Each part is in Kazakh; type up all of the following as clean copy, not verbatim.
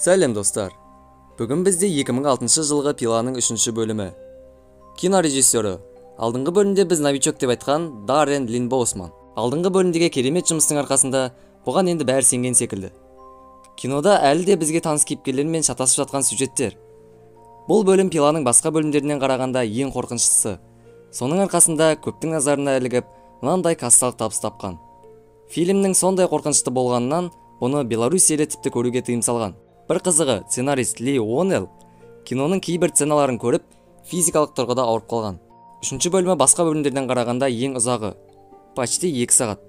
Сәлем достар. Бүгін бізде 2006 жылғы пиланың 3-ші бөлімі. Кино режиссері. Алдыңғы бөлімде біз новичок деп айтқан Даррен Лин Боусман. Алдыңғы бөлімдегі керемет жұмыстың арқасында бұған енді бәрі сенген секілді. Кинода әлі де бізге таныс кейіпкерлермен шатасып жатқан сюжеттер. Бұл бөлім пиланың басқа бөлімдерінен қарағанда ең қорқыншысы. Соның арқасында көптің назарына ілігіп, мынандай кассалық табыс тапқан. Фильмнің сондай қорқынышты болғанынан, бұны Беларусь елі тіпті көруге тыйым салған. Бір қызығы, сценарист Ли Уоннелл киноның кейбір сценаларын көріп, физикалық тұрғыда ауырып қалған. 3-ші бөлімі басқа бөлімдерден қарағанда ең ұзағы, почти 2 сағат.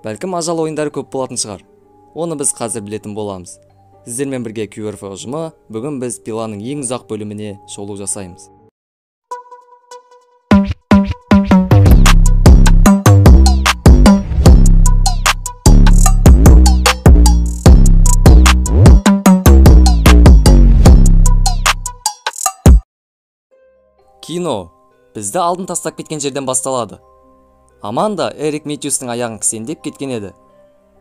Бәлкім ажал ойындары көп болатын шығар. Оны біз қазір білетін боламыз. Сіздермен бірге QRF ұжымы, бүгін біз пиланың ең ұзақ бөліміне шолу жасаймыз. Кино бізді алдын тастап кеткен жерден басталады. Аманда Эрик Мэтьюстің аяғын кісендеп кеткен еді.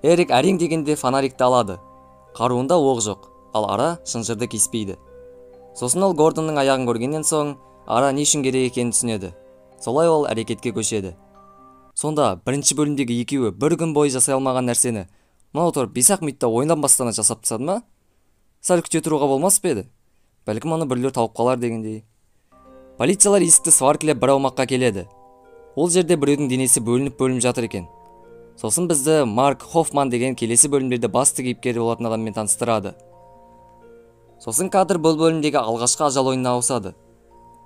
Эрик әрең дегенде фонарикті алады. Қаруында оқ жоқ, ал Ара шынжырды кеспейді. Сосын ол Гордонның аяғын көргеннен соң, Ара не үшін керек екенін түсінеді. Солай ол әрекетке көшеді. Сонда бірінші бөлімдегі екеуі бір күн бойы жасай алмаған нәрсені мынау тұрып 5-ақ минутта ойнан жасап тастады ма? Сәл күте тұруға болмас па еді? Бәлкім оны біреулер тауып қалар дегендей. Полициялар есікті сваркілеп бір аумаққа келеді. Ол жерде біреудің денесі бөлініп жатыр екен. Сосын бізді Марк Хоффман деген келесі бөлімдерде басты кейіпкері болатын адаммен таныстырады. Сосын кадр бұл бөлімдегі алғашқы ажал ойынына ауысады.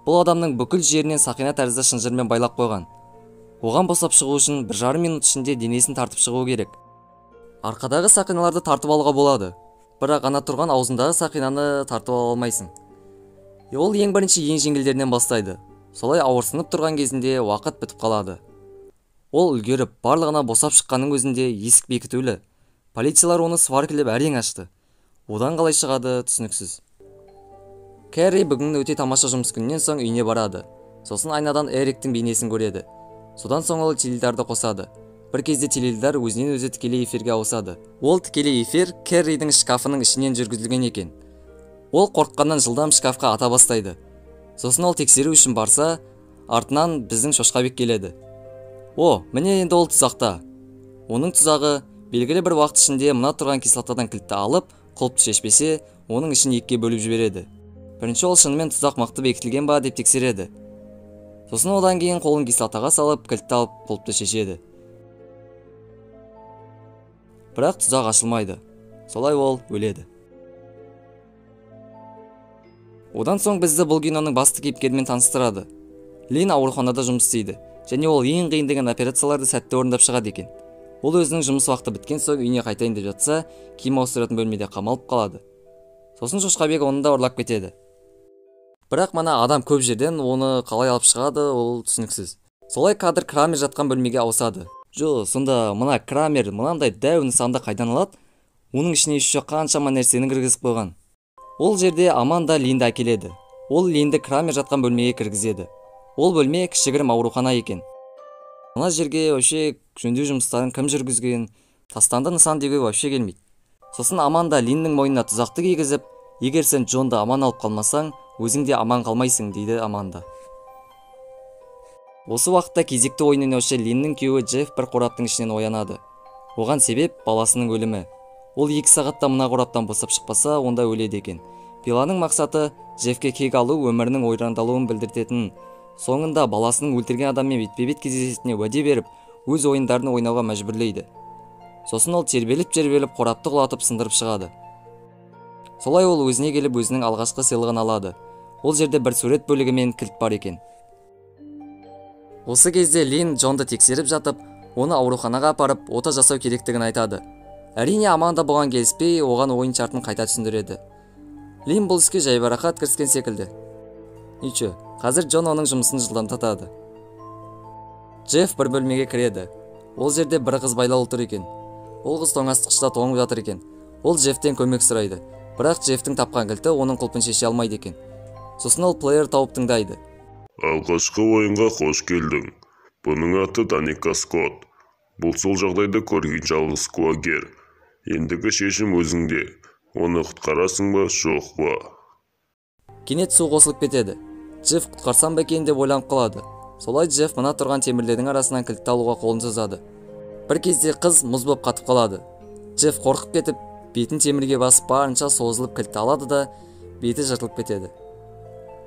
Бұл адамның бүкіл жерінен сақина тәрізді шынжырмен байлап қойған. Оған босап шығу үшін 1,5 минут ішінде денесін тартып шығу керек. Арқадағы сақиналарды тартып алуға болады, бірақ ана тұрған аузындағы сақинаны тартып ала алмайсың. Ол ең бірінші ең жеңілдерінен бастайды. Солай ауырсынып тұрған кезінде уақыт бітіп қалады. Ол үлгеріп, барлығына босап шыққанның өзінде есік бекітулі. Полициялар оны сваркілеп әрең ашты. Одан қалай шығады, түсініксіз. Кэрри бүгін өте тамаша жұмыс күннен соң үйіне барады. Сосын айнадан Эриктің бейнесін көреді. Содан соң ол теледидарды қосады. Бір кезде теледидар өзінен өзі тікелей эфирге ауысады. Ол тікелей эфир Кэрридің шкафының ішінен жүргізілген екен. Ол қорққаннан жылдам шкафқа ата бастайды. Сосын ол тексеру үшін барса, артынан біздің Шошқабек келеді. О, міне енді ол тұзақта. Оның тұзағы белгілі бір уақыт ішінде мына тұрған кислотадан кілтті алып, құлыпты шешпесе, оның ішін екіге бөліп жібереді. Бірінші ол шынымен тұзақ мықты бекітілген ба деп тексереді. Сосын одан кейін қолын кислотаға салып, кілтті алып, құлыпты шешеді. Бірақ тұзақ ашылмайды. Солай ол өледі. Одан соң бізді бұл киноның басты кейіпкерімен таныстырады. Лин ауруханада жұмыс істейді, және ол ең қиын деген операцияларды сәтті орындап шығады екен. Ол өзінің жұмыс уақыты біткен соң үйіне қайтайын деп жатса, киім ауыстыратын бөлмеде қамалып қалады. Сосын Шошқабек оны да ұрлап кетеді. Бірақ мана адам көп жерден оны қалай алып шығады, ол түсініксіз. Солай кадр Крамер жатқан бөлмеге ауысады. Сонда мына Крамер мынандай дәу нысанды қайдан алады? Оның ішіне еще қаншама нәрсені кіргізіп қойған. Ол жерде Аманда Линді әкеледі. Ол Линді Крамер жатқан бөлмеге кіргізеді. Ол бөлме кішігірім аурухана екен. Мына жерге вообще жөндеу жұмыстарын кім жүргізген, тастанды нысан деуге вообще келмейді. Сосын Аманда Линнің мойнына тұзақты кигізіп, егер сен Джонды аман алып қалмасаң, өзің де аман қалмайсың, дейді Аманда. Осы уақытта кезекті ойын ойнаушы Линнің күйеуі Джефф бір қораптың ішінен оянады. Оған себеп баласының өлімі. Ол 2 сағатта мына қораптан босап шықпаса, онда өледі екен. Пиланың мақсаты Джеффке кек алу өмірінің ойрандалуын білдіртетін. Соңында баласының өлтірген адаммен бетпе-бет кездесетініне уәде беріп, өз ойындарын ойнауға мәжбүрлейді. Сосын ол тербеліп қорапты құлатып сындырып шығады. Солай ол өзіне келіп өзінің алғашқы сыйлығын алады. Ол жерде бір сурет бөлігі мен кілт бар екен. Осы кезде Лин Джонды тексеріп жатып, оны ауруханаға апарып, ота жасау керектігін айтады. Әрине Аманда бұған келіспей, оған ойын шартын қайта түсіндіреді. Лин бұл іске жайбарақат кіріскен секілді. Ниче, қазір Джон оның жұмысын жылдамдатады. Джефф бір бөлмеге кіреді. Ол жерде бір қыз байлаулы тұр екен. Ол қыз тоңастықшыда тоңып жатыр екен. Ол Джеффтен көмек сұрайды. Бірақ Джеффтің тапқан кілті оның құлпын шеше алмайды екен. Сосын ол плеер тауып тыңдайды. Алғашқы ойынға қош келдің. Бұның аты Даника Скотт. Бұл сол жағдайды көрген жалғыз куәгер. Ендігі шешім өзіңде. Оны құтқарасың ба, жоқ па? Кенет су қосылып кетеді. Джефф құтқарсам ба екен деп ойланып қалады. Солай Джефф мына тұрған темірлердің арасынан кілтті алуға қолын созады. Бір кезде қыз мұз боп қатып қалады. Джефф қорқып кетіп, бетін темірге басып барынша созылып кілтті алады да беті жыртылып кетеді.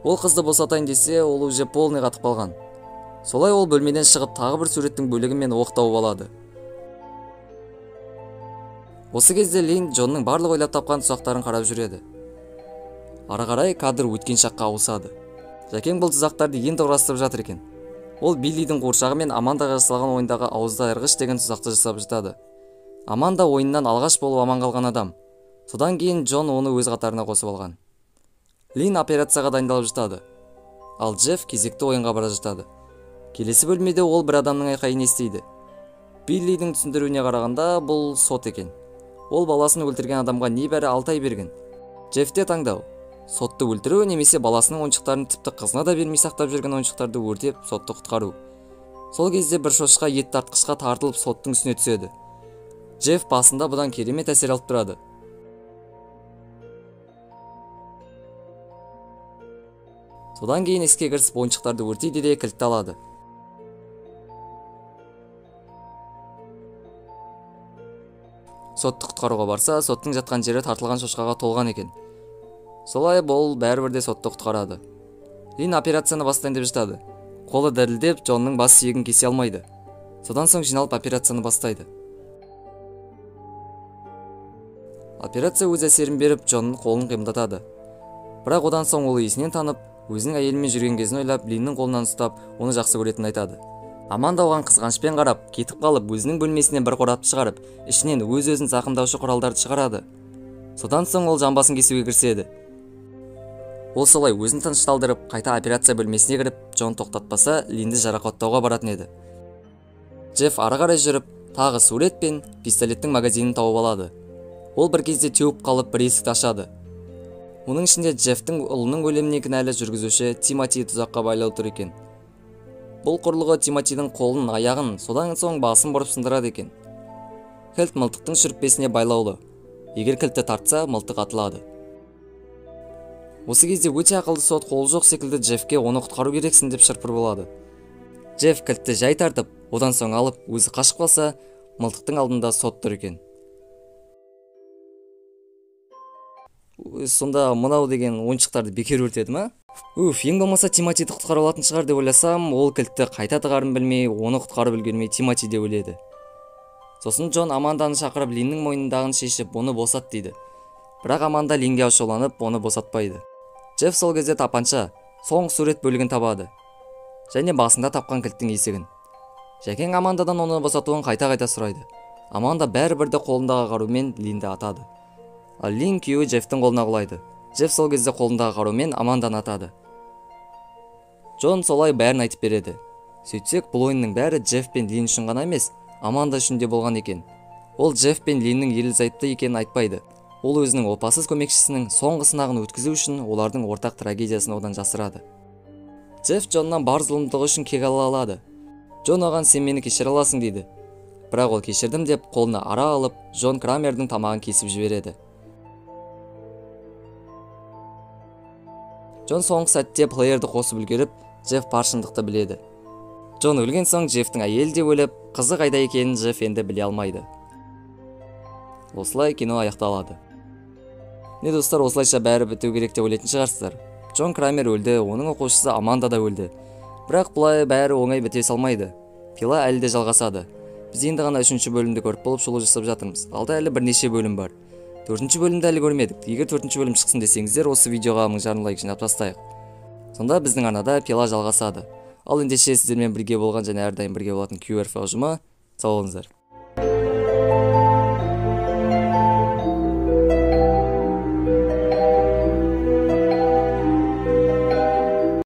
Ол қызды босатайын десе, ол уже полный қатып қалған. Солай ол бөлмеден шығып тағы бір суреттің бөлігімен оқ тауып алады. Осы кезде Лин Джонның барлық ойлап тапқан тұзақтарын қарап жүреді. Ары қарай кадр өткен шаққа ауысады. Жәкең бұл тұзақтарды енді құрастырып жатыр екен. Ол Биллидің қуыршағы мен Амандаға жасалған ойындағы ауызда айырғыш деген тұзақты жасап жатады. Аманда ойыннан алғаш болып аман қалған адам. Содан кейін Джон оны өз қатарына қосып алған. Лин операцияға дайындалып жатады. Ал Джефф кезекті ойынға бара жатады. Келесі бөлмеде ол бір адамның айқайын естиді. Биллидің түсіндіруіне қарағанда бұл сот екен. Ол баласын өлтірген адамға небәрі 6 ай берген. Джеффте таңдау: сотты өлтіру немесе баласының ойыншықтарын тіпті қызына да бермей сақтап жүрген ойыншықтарды өртеп сотты құтқару. Сол кезде бір шошқа ет тартқышқа тартылып соттың үстіне түседі. Джефф басында бұдан керемет әсер алып тұрады. Содан кейін іске кірісіп ойыншықтарды өртейді де кілтті алады. Сотты құтқаруға барса, соттың жатқан жері тартылған шошқаға толған екен. Солай бұл бәрібір де сотты құтқарады. Лин операцияны бастайын деп жатады. Қолы дірілдеп, Джонның бас сүйегін кесе алмайды. Содан соң жиналып операцияны бастайды. Операция өз әсерін беріп, Джонның қолын қимылдатады. Бірақ одан соң ол есінен танып, өзінің әйелімен жүрген кезін ойлап, Линнің қолынан ұстап, оны жақсы көретінін айтады. Аманда оған қызғанышпен қарап, кетіп қалып, өзінің бөлмесінен бір қорапты шығарып, ішінен өз-өзін зақымдаушы құралдарды шығарады. Содан соң ол жамбасын кесуге кіріседі. Ол солай өзін тынышталдырып, қайта операция бөлмесіне кіріп, Джон тоқтатпаса, Линді жарақаттауға баратын еді. Джефф ары қарай жүріп, тағы сурет пен пистолеттің магазинін тауып алады. Ол бір кезде теуіп қалып, бір есікті ашады. Оның ішінде Джеффтің ұлының өліміне кінәлі жүргізуші Тимоти тұзаққа байлау тұр екен. Бұл құрылғы Тимотидің қолын, аяғын, содан соң басын бұрып сындырады екен. Кілт мылтықтың шүріппесіне байлаулы. Егер кілтті тартса, мылтық атылады. Осы кезде өте ақылды сот қолы жоқ секілді Джеффке оны құтқару керексің деп шырпыр болады. Джефф кілтті жай тартып, одан соң алып, өзі қашып қалса, мылтықтың алдында сот тұр екен. Сонда мынау деген ойыншықтарды бекер өртеді ма? Ең болмаса Тимотиді құтқара алатын шығар деп ойласам, ол кілтті қайта тығарын білмей, оны құтқарып үлгермей Тимоти де өледі. Сосын Джон Аманданы шақырып, Линнің мойнындағын шешіп, оны босат дейді. Бірақ Аманда Линге ашуланып, оны босатпайды. Джефф сол кезде тапанша, соңғы сурет бөлігін табады. Және басында тапқан кілттің есігін. Жәкең Амандадан оны босатуын қайта-қайта сұрайды. Аманда бәрібірде қолындағы қарумен Линді атады. Ал Лин күйеуі Джеффтің қолына құлайды. Джефф сол кезде қолындағы қарумен Аманданы атады. Джон солай бәрін айтып береді. Сөйтсек, бұл ойынның бәрі Джефф пен Лин үшін ғана емес, Аманда үшін де болған екен. Ол Джефф пен Линнің ерлі-зайыпты екенін айтпайды. Ол өзінің опасыз көмекшісінің соңғы сынағын өткізу үшін олардың ортақ трагедиясын одан жасырады. Джефф Джоннан бар зұлымдығы үшін кек ала алады. Джон оған сен мені кешіре аласың дейді. Бірақ ол кешірдім деп қолына ара алып, Джон Крамердің тамағын кесіп жібереді. Джон соңғы сәтте плеерді қосып үлгеріп, Джефф бар шындықты біледі. Джон өлген соң Джеффтің әйелі де өліп, қызы қайда екенін Джефф енді біле алмайды. Осылай кино аяқталады. Не достар, осылайша бәрі біту керек деп ойлайтын шығарсыздар. Джон Крамер өлді, оның оқушысы Аманда да өлді. Бірақ бұлай бәрі оңай біте салмайды. Пила әлі де жалғасады. Біз енді ғана 3-ші бөлімді көріп болып шолу жасап жатырмыз. Алда әлі бірнеше бөлім бар. 4-ші бөлімді әлі көрмедік. Егер 4-ші бөлім шықсын десеңіздер, осы видеоға 1000 жарым лайк жинап тастайық. Сонда біздің арнада Пила жалғасады. Ал ендеше сіздермен бірге болған және әрдайым бірге болатын QRF ұжымы, сау болыңыздар.